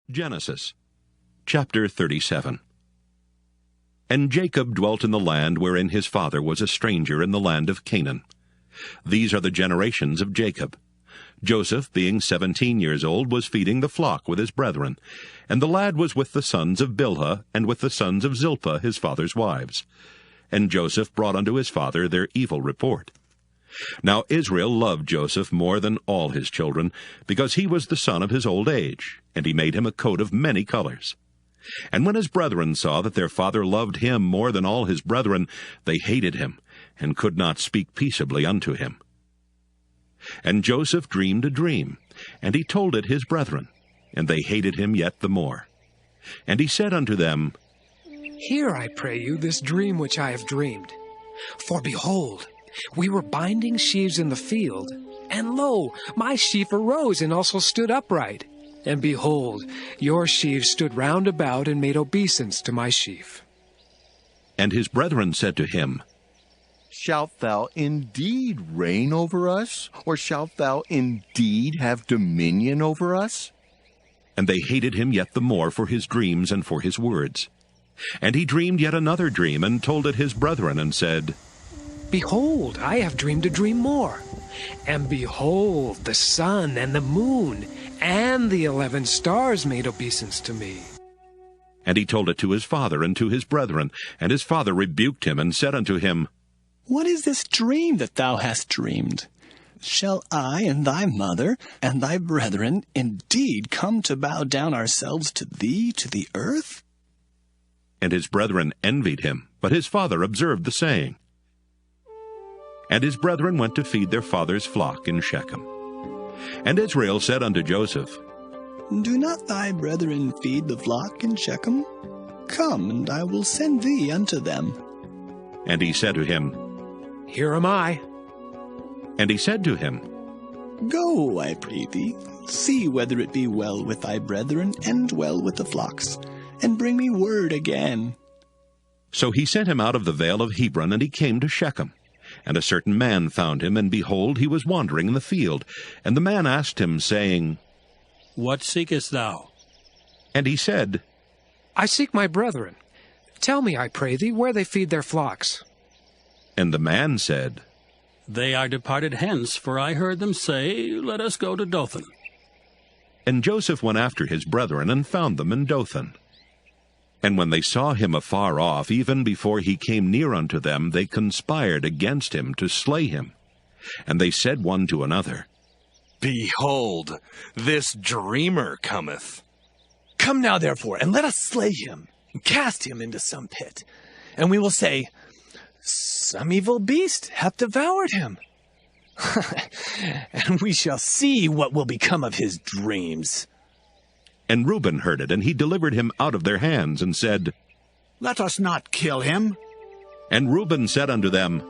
Genesis chapter 37. And Jacob dwelt in the land wherein his father was a stranger, in the land of Canaan. These are the generations of Jacob. Joseph, being 17 years old, was feeding the flock with his brethren, and the lad was with the sons of Bilhah, and with the sons of Zilpah his father's wives. And Joseph brought unto his father their evil report. Now Israel loved Joseph more than all his children, because he was the son of his old age, and he made him a coat of many colors. And when his brethren saw that their father loved him more than all his brethren, they hated him, and could not speak peaceably unto him. And Joseph dreamed a dream, and he told it his brethren, and they hated him yet the more. And he said unto them, Hear, I pray you, this dream which I have dreamed. For behold, we were binding sheaves in the field, and lo, my sheaf arose and also stood upright. And behold, your sheaves stood round about and made obeisance to my sheaf. And his brethren said to him, Shalt thou indeed reign over us, or shalt thou indeed have dominion over us? And they hated him yet the more for his dreams and for his words. And he dreamed yet another dream, and told it his brethren, and said, Behold, I have dreamed a dream more. And behold, the sun and the moon and the 11 stars made obeisance to me. And he told it to his father and to his brethren. And his father rebuked him, and said unto him, What is this dream that thou hast dreamed? Shall I and thy mother and thy brethren indeed come to bow down ourselves to thee to the earth? And his brethren envied him, but his father observed the saying. And his brethren went to feed their father's flock in Shechem. And Israel said unto Joseph, Do not thy brethren feed the flock in Shechem? Come, and I will send thee unto them. And he said to him, Here am I. And he said to him, Go, I pray thee, see whether it be well with thy brethren, and well with the flocks, and bring me word again. So he sent him out of the vale of Hebron, and he came to Shechem. And a certain man found him, and behold, he was wandering in the field. And the man asked him, saying, What seekest thou? And he said, I seek my brethren. Tell me, I pray thee, where they feed their flocks. And the man said, They are departed hence, for I heard them say, Let us go to Dothan. And Joseph went after his brethren, and found them in Dothan. And when they saw him afar off, even before he came near unto them, they conspired against him to slay him. And they said one to another, Behold, this dreamer cometh. Come now, therefore, and let us slay him, and cast him into some pit. And we will say, Some evil beast hath devoured him. And we shall see what will become of his dreams. And Reuben heard it, and he delivered him out of their hands, and said, Let us not kill him. And Reuben said unto them,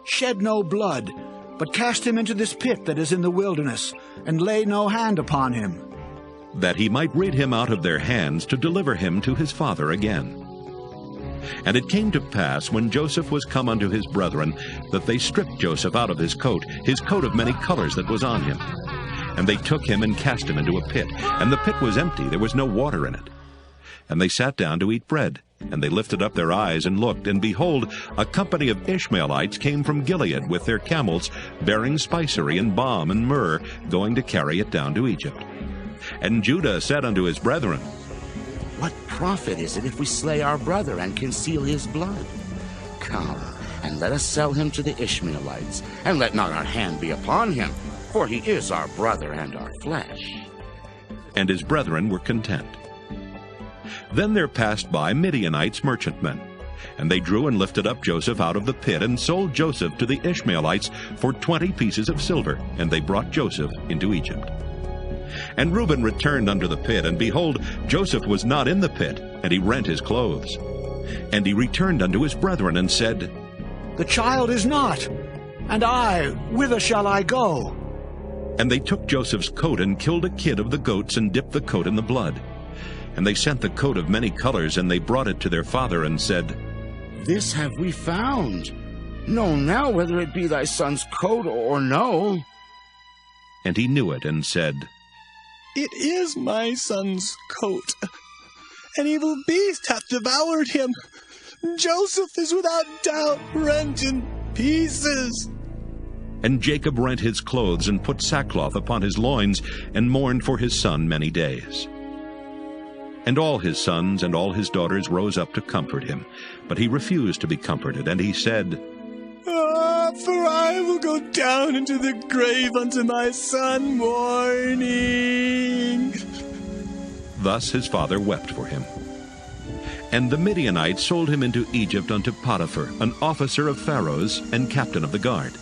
Shed no blood, but cast him into this pit that is in the wilderness, and lay no hand upon him. that he might rid him out of their hands, to deliver him to his father again. And it came to pass, when Joseph was come unto his brethren, that they stripped Joseph out of his coat of many colors that was on him. And they took him and cast him into a pit, and the pit was empty, there was no water in it. And they sat down to eat bread, and they lifted up their eyes and looked, and behold, a company of Ishmaelites came from Gilead with their camels, bearing spicery and balm and myrrh, going to carry it down to Egypt. And Judah said unto his brethren, What profit is it if we slay our brother and conceal his blood? Come, and let us sell him to the Ishmaelites, and let not our hand be upon him, for he is our brother and our flesh. And his brethren were content. Then there passed by Midianites merchantmen, and they drew and lifted up Joseph out of the pit, and sold Joseph to the Ishmaelites for 20 pieces of silver, and they brought Joseph into Egypt. And Reuben returned unto the pit, and behold, Joseph was not in the pit, and he rent his clothes. And he returned unto his brethren, and said, The child is not, and I, whither shall I go? And they took Joseph's coat, and killed a kid of the goats, and dipped the coat in the blood. And they sent the coat of many colors, and they brought it to their father, and said, This have we found. Know now whether it be thy son's coat or no. And he knew it, and said, It is my son's coat. An evil beast hath devoured him. Joseph is without doubt rent in pieces. And Jacob rent his clothes and put sackcloth upon his loins, and mourned for his son many days. And all his sons and all his daughters rose up to comfort him. But he refused to be comforted, and he said, For I will go down into the grave unto my son mourning. Thus his father wept for him. And the Midianites sold him into Egypt unto Potiphar, an officer of Pharaoh's and captain of the guard.